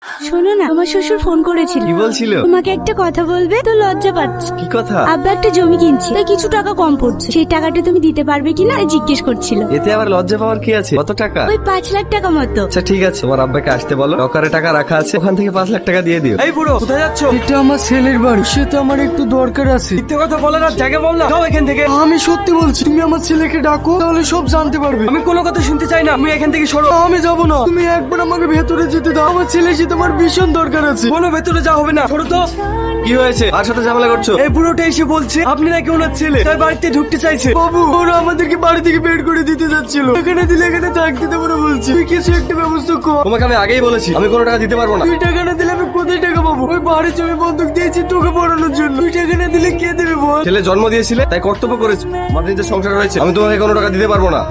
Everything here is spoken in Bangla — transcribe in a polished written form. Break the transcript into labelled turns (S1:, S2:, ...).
S1: শোনো না, আমার শ্বশুর ফোন করেছিল।
S2: কি বলছিল?
S1: তোমাকে একটা কথা বলবে তো লজ্জা পাচ্ছে।
S2: কি কথা?
S1: আব্বা একটা জমি কিনছে, তাই কিছু টাকা কম পড়ছে, সেই টাকাটা তুমি দিতে পারবে কিনা জিজ্ঞেস করছিল।
S2: এতে আবার লজ্জা পাওয়ার কি আছে? কত টাকা?
S1: ওই 5 লাখ টাকা মতো।
S2: আচ্ছা ঠিক আছে, তোমার আব্বাকে আসতে বলো, লকারে টাকা রাখা আছে, ওখান থেকে 5 লাখ টাকা দিয়ে দিও।
S3: এই বুড়ো, কোথায় যাচ্ছ?
S4: এটা আমার ছেলের বাড়ি, সে তো আমার একটু দরকার আছে।
S3: মিথ্যে কথা বলে না, জায়গা বল না, যাও এখান থেকে।
S4: আমি সত্যি বলছি, তুমি আমার ছেলেকে ডাকো, তাহলে সব জানতে পারবে।
S3: আমি কোনো কথা শুনতে চাই না, তুমি এখান থেকে সরো।
S4: আমি যাবো না, তুমি একবার আমাকে ভেতরে যেতে দাও, আমার ছেলের সাথে আমার ভীষণ দরকার আছে।
S3: কোনো ভেতরে যা হবে না, সরো তো।
S2: কি হয়েছে? আর সাথে ঝামেলা করছো?
S3: এই বুড়োটা এসে বলছে আপনি নাকি ওনার ছেলে, তাই বাড়িতে ঢুকতে চাইছে।
S4: বাবু, ওরা আমাদেরকে বাড়ি থেকে বের করে দিতে যাচ্ছিল, এখানে দিলে এখানে থাকতে দেবো না বলছি। তুই কিছু একটা ব্যবস্থা কর।
S2: তোমাকে আমি আগেই বলেছি আমি কোনো টাকা দিতে পারবো না।
S4: তুই টাকা না দিলে আমি কোথায় টাকা পাবো? ওই বাড়ি জমি বন্ধক দিয়েছি তোকে পড়ানোর জন্য, তুই টাকা না দিলে কে দেবে বল?
S2: ছেলে জন্ম দিয়েছিলে তাই কর্তব্য করেছো, আমাদের নিজের সংসার রয়েছে, আমি তোমাকে কোনো টাকা দিতে পারবো না।